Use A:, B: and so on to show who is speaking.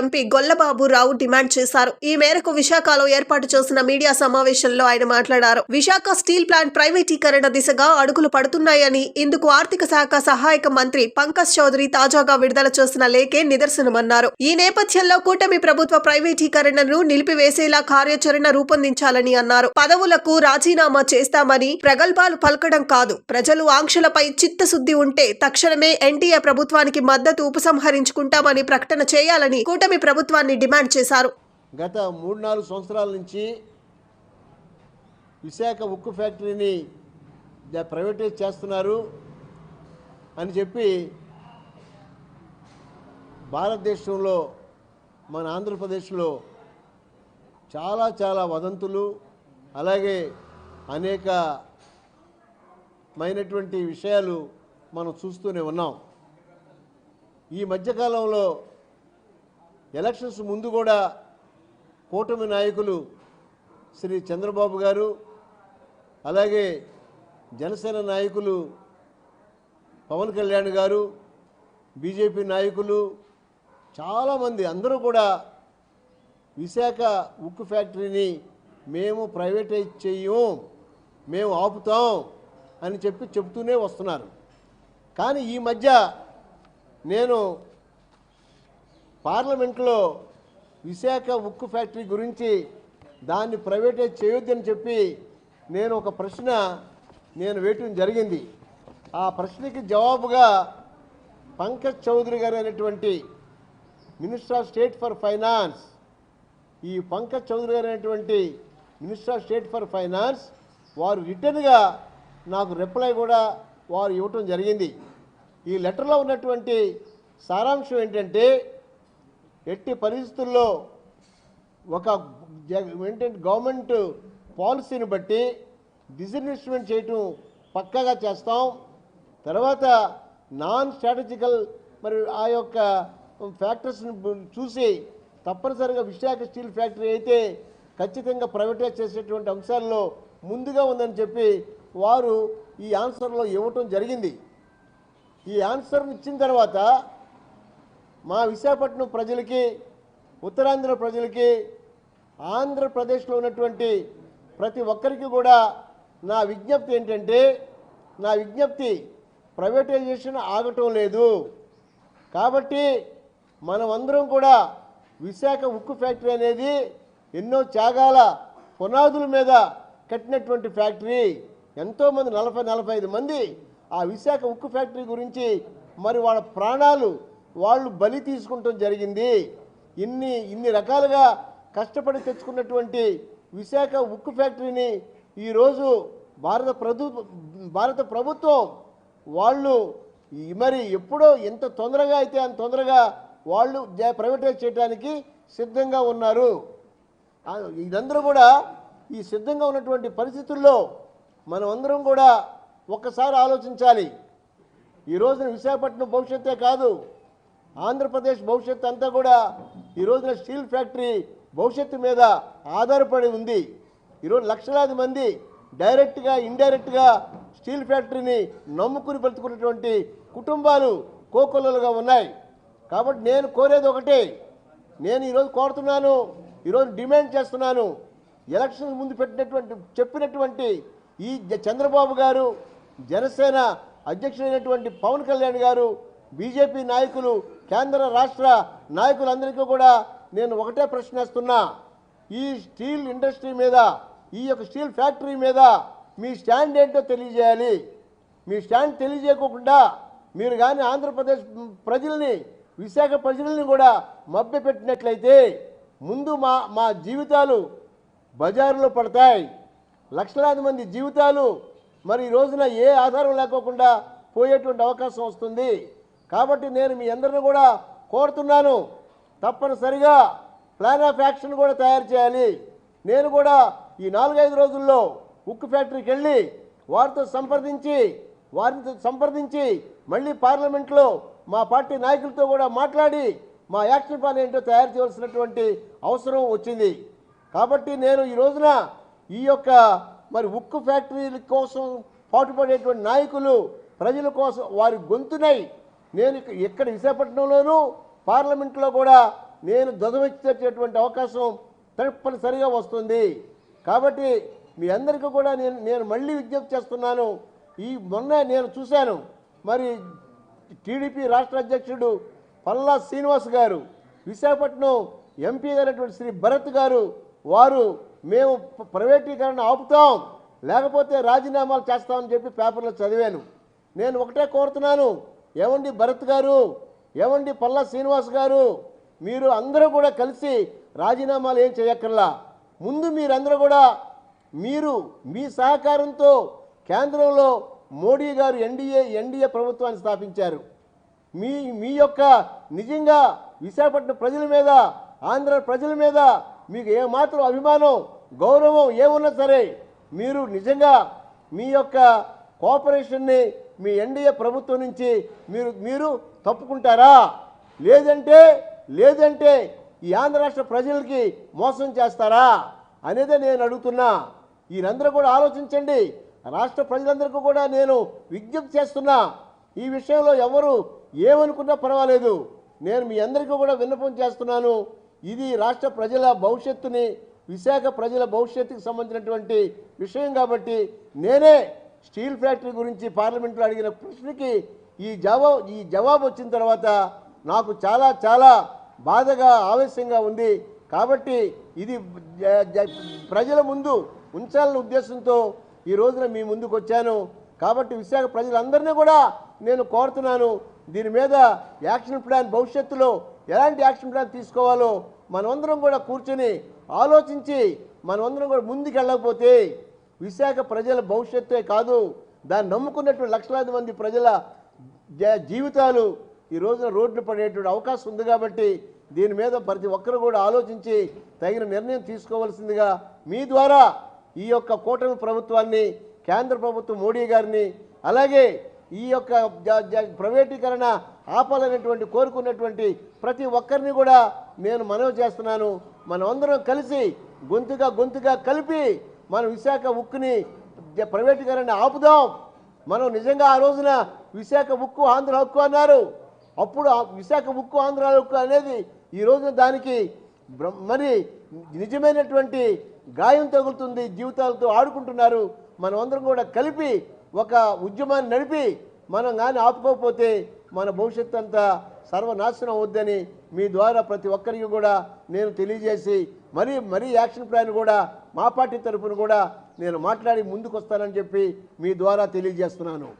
A: MP Gollababu రావు demand చేశారు. ఈ మేరకు విశాఖలో ఏర్పాటు చేసిన మీడియా సమావేశంలో ఆయన మాట్లాడారు. విశాఖ స్టీల్ ప్లాంట్ ప్రైవేటీకరణ దిశగా అడుగులు పడుతున్నాయని, ఇందుకు ఆర్థిక శాఖ సహాయక మంత్రి పంకజ్ చౌదరి తాజాగా విడుదల చేసిన లేఖే నిదర్శనమన్నారు. ఈ నేపథ్యంలో కూటమి ప్రభుత్వ ప్రైవేటీకరణను నిలిపివేసేలా కార్యాచరణ రూపొందించాలని అన్నారు. పదవులకు రాజీనామా చేస్తామని ప్రగల్భాలు పలకడం కాదు, ప్రజలు ఆంక్షలపై చిత్తశుద్ధి ఉంటే తక్షణమే ఎన్డీఏ ప్రభుత్వానికి మద్దతు ఉపసంహరించుకుంటామని ప్రకటన చేయాలని కూటమి ప్రభుత్వాన్ని డిమాండ్ చేశారు.
B: గత 3-4 సంవత్సరాల నుంచి విశాఖ ఉక్కు ఫ్యాక్టరీని ప్రైవేటైజ్ చేస్తున్నారు అని చెప్పి భారతదేశంలో మన ఆంధ్రప్రదేశ్లో చాలా వదంతులు అలాగే అనేకమైనటువంటి విషయాలు మనం చూస్తూనే ఉన్నాం. ఈ మధ్యకాలంలో ఎలక్షన్స్ ముందు కూడా కూటమి నాయకులు శ్రీ చంద్రబాబు గారు అలాగే జనసేన నాయకులు పవన్ కళ్యాణ్ గారు బీజేపీ నాయకులు చాలామంది అందరూ కూడా విశాఖ ఉక్కు ఫ్యాక్టరీని మేము ప్రైవేటైజ్ చెయ్యం, మేము ఆపుతాం అని చెప్తూనే వస్తున్నారు. కానీ ఈ మధ్య నేను పార్లమెంట్లో విశాఖ ఉక్కు ఫ్యాక్టరీ గురించి దాన్ని ప్రైవేటైజ్ చేయొద్దని చెప్పి నేను ఒక ప్రశ్న వేయటం జరిగింది. ఆ ప్రశ్నకి జవాబుగా పంకజ్ చౌదరి గారు అనేటువంటి minister of state for finance, ఈ పంకజ్ చౌదరి గారు అనేటువంటి minister of state for finance వారు రిటర్న్గా నాకు రిప్లై కూడా వారు ఇవ్వటం జరిగింది. ఈ లెటర్లో ఉన్నటువంటి సారాంశం ఏంటంటే, ఎట్టి పరిస్థితుల్లో ఏంటంటే గవర్నమెంట్ పాలసీని బట్టి డిస్ఇన్వెస్ట్మెంట్ చేయటం పక్కాగా చేస్తాం. తర్వాత నాన్ స్ట్రాటజికల్ మరి ఆ యొక్క ఫ్యాక్టర్స్ని చూసి తప్పనిసరిగా విశాఖ స్టీల్ ఫ్యాక్టరీ అయితే ఖచ్చితంగా ప్రైవేటైజ్ చేసేటువంటి అంశాల్లో ముందుగా ఉందని చెప్పి వారు ఈ ఆన్సర్లో ఇవ్వటం జరిగింది. ఈ ఆన్సర్ని ఇచ్చిన తర్వాత మా విశాఖపట్నం ప్రజలకి, ఉత్తరాంధ్ర ప్రజలకి, ఆంధ్రప్రదేశ్లో ఉన్నటువంటి ప్రతి ఒక్కరికి కూడా నా విజ్ఞప్తి ఏంటంటే, ప్రైవేటైజేషన్ ఆగటం లేదు. కాబట్టి మనమందరం కూడా విశాఖ ఉక్కు ఫ్యాక్టరీ అనేది ఎన్నో త్యాగాల పునాదుల మీద కట్టినటువంటి ఫ్యాక్టరీ. ఎంతోమంది 40-45 మంది ఆ విశాఖ ఉక్కు ఫ్యాక్టరీ గురించి మరి వాళ్ళ ప్రాణాలు వాళ్ళు బలి తీసుకుంటాం జరిగింది. ఇన్ని రకాలుగా కష్టపడి తెచ్చుకున్నటువంటి విశాఖ ఉక్కు ఫ్యాక్టరీని ఈరోజు భారత ప్రభుత్వం వాళ్ళు మరి ఎప్పుడో ఎంత తొందరగా అయితే అంత తొందరగా వాళ్ళు ప్రైవేటైజ్ చేయడానికి సిద్ధంగా ఉన్నారు. ఇదందరూ కూడా ఈ సిద్ధంగా ఉన్నటువంటి పరిస్థితుల్లో మనం అందరం కూడా ఒక్కసారి ఆలోచించాలి. ఈ రోజున విశాఖపట్నం భవిష్యత్తే కాదు, ఆంధ్రప్రదేశ్ భవిష్యత్తు అంతా కూడా ఈ రోజున స్టీల్ ఫ్యాక్టరీ భవిష్యత్తు మీద ఆధారపడి ఉంది. ఈరోజు లక్షలాది మంది డైరెక్ట్గా ఇండైరెక్ట్గా స్టీల్ ఫ్యాక్టరీని నమ్ముకుని బ్రతుకున్నటువంటి కుటుంబాలు కోకొల్లలుగా ఉన్నాయి. కాబట్టి నేను కోరేది ఒకటే, నేను ఈరోజు కోరుతున్నాను, ఈరోజు డిమాండ్ చేస్తున్నాను. ఎలక్షన్ ముందు చెప్పినటువంటి ఈ చంద్రబాబు గారు, జనసేన అధ్యక్షుడైనటువంటి పవన్ కళ్యాణ్ గారు, బీజేపీ నాయకులు, కేంద్ర రాష్ట్ర నాయకులందరికీ కూడా నేను ఒకటే ప్రశ్నిస్తున్నా. ఈ స్టీల్ ఇండస్ట్రీ మీద, ఈ యొక్క స్టీల్ ఫ్యాక్టరీ మీద మీ స్టాండ్ ఏంటో తెలియజేయాలి. మీ స్టాండ్ తెలియజేయకుండా మీరు కానీ ఆంధ్రప్రదేశ్ ప్రజల్ని, విశాఖ ప్రజల్ని కూడా మభ్యపెట్టినట్లయితే ముందు మా జీవితాలు బజారులో పడతాయి. లక్షలాది మంది జీవితాలు మరి ఈ రోజున ఏ ఆధారం లేకోకుండా పోయేటువంటి అవకాశం వస్తుంది. కాబట్టి నేను మీ అందరిని కూడా కోరుతున్నాను, తప్పనిసరిగా ప్లాన్ ఆఫ్ యాక్షన్ కూడా తయారు చేయాలి. నేను కూడా ఈ 4-5 రోజుల్లో ఉక్కు ఫ్యాక్టరీకి వెళ్ళి వారితో సంప్రదించి మళ్ళీ పార్లమెంట్లో మా పార్టీ నాయకులతో కూడా మాట్లాడి మా యాక్షన్ ప్లాన్ ఏంటో తయారు చేయవలసినటువంటి అవసరం వచ్చింది. కాబట్టి నేను ఈ రోజున ఈ యొక్క మరి ఉక్కు ఫ్యాక్టరీల కోసం పాటుపడేటువంటి నాయకులు, ప్రజల కోసం వారి గొంతునై నేను ఇక్కడ విశాఖపట్నంలోనూ పార్లమెంట్లో కూడా నేను దొదవచ్చేటటువంటి అవకాశం తప్పనిసరిగా వస్తుంది. కాబట్టి మీ అందరికీ కూడా నేను మళ్ళీ విజ్ఞప్తి చేస్తున్నాను. మొన్న నేను చూశాను, మరి టీడీపీ రాష్ట్ర అధ్యక్షుడు పల్లా శ్రీనివాస్ గారు, విశాఖపట్నం ఎంపీ అయినటువంటి శ్రీ భరత్ గారు, వారు మేము ప్రైవేటీకరణ ఆపుతాం, లేకపోతే రాజీనామాలు చేస్తామని చెప్పి పేపర్లో చదివాను. నేను ఒకటే కోరుతున్నాను, ఏమండి భరత్ గారు, ఏమండి పల్లా శ్రీనివాస్ గారు, మీరు అందరూ కూడా కలిసి రాజీనామాలు ఏం చేయక్కర్లా. ముందు మీరందరూ కూడా మీ సహకారంతో కేంద్రంలో మోడీ గారు ఎన్డీఏ ప్రభుత్వాన్ని స్థాపించారు. మీ యొక్క నిజంగా విశాఖపట్నం ప్రజల మీద, ఆంధ్ర ప్రజల మీద మీకు ఏమాత్రం అభిమానం, గౌరవం ఏమున్నా సరే మీరు నిజంగా మీ యొక్క కోఆపరేషన్ని మీ ఎన్డీఏ ప్రభుత్వం నుంచి మీరు తప్పుకుంటారా? లేదంటే ఈ ఆంధ్ర రాష్ట్ర ప్రజలకి మోసం చేస్తారా అనేదే నేను అడుగుతున్నా. మీరందరూ కూడా ఆలోచించండి. రాష్ట్ర ప్రజలందరికీ కూడా నేను విజ్ఞప్తి చేస్తున్నా. ఈ విషయంలో ఎవరు ఏమనుకున్నా పర్వాలేదు, నేను మీ అందరికీ కూడా విన్నపం చేస్తున్నాను. ఇది రాష్ట్ర ప్రజల భవిష్యత్తుని, విశాఖ ప్రజల భవిష్యత్తుకు సంబంధించినటువంటి విషయం కాబట్టి నేనే స్టీల్ ఫ్యాక్టరీ గురించి పార్లమెంట్లో అడిగిన ప్రశ్నకి ఈ జవాబు వచ్చిన తర్వాత నాకు చాలా చాలా బాధగా, ఆవేశంగా ఉంది. కాబట్టి ఇది ప్రజల ముందు ఉంచాలనే ఉద్దేశంతో ఈ రోజున మీ ముందుకు వచ్చాను. కాబట్టి విశాఖ ప్రజలందరినీ కూడా నేను కోరుతున్నాను, దీని మీద యాక్షన్ ప్లాన్, భవిష్యత్తులో ఎలాంటి యాక్షన్ ప్లాన్ తీసుకోవాలో మనమందరం కూడా కూర్చొని ఆలోచించి మనమందరం కూడా ముందుకు వెళ్ళకపోతే విశాఖ ప్రజల భవిష్యత్తే కాదు, దాన్ని నమ్ముకున్నటువంటి లక్షలాది మంది ప్రజల జీవితాలు ఈ రోజున రోడ్లు పడేటువంటి అవకాశం ఉంది. కాబట్టి దీని మీద ప్రతి ఒక్కరు కూడా ఆలోచించి తగిన నిర్ణయం తీసుకోవాల్సిందిగా మీ ద్వారా ఈ యొక్క కూటమి ప్రభుత్వాన్ని, కేంద్ర ప్రభుత్వం మోడీ గారిని, అలాగే ఈ యొక్క ప్రైవేటీకరణ ఆపాలనేటువంటి కోరుకున్నటువంటి ప్రతి ఒక్కరిని కూడా నేను మనవి చేస్తున్నాను. మనం అందరం కలిసి గొంతుగా కలిపి మనం విశాఖ ఉక్కుని ప్రైవేటీకరణ ఆపుదాం. మనం నిజంగా ఆ రోజున విశాఖ ఉక్కు ఆంధ్ర హక్కు అన్నారు. అప్పుడు విశాఖ ఉక్కు ఆంధ్ర హక్కు అనేది ఈ రోజున దానికి మరి నిజమైనటువంటి గాయం తగులుతుంది, జీవితాలతో ఆడుకుంటున్నారు. మనం అందరం కూడా కలిపి ఒక ఉద్యమాన్ని నడిపి మనం కానీ ఆపుకోకపోతే మన భవిష్యత్తు అంతా సర్వనాశనం అవుద్దని మీ ద్వారా ప్రతి ఒక్కరికి కూడా నేను తెలియజేసి మరీ యాక్షన్ ప్లాన్ కూడా మా పార్టీ తరఫున కూడా నేను మాట్లాడి ముందుకు వస్తానని చెప్పి మీ ద్వారా తెలియజేస్తున్నాను.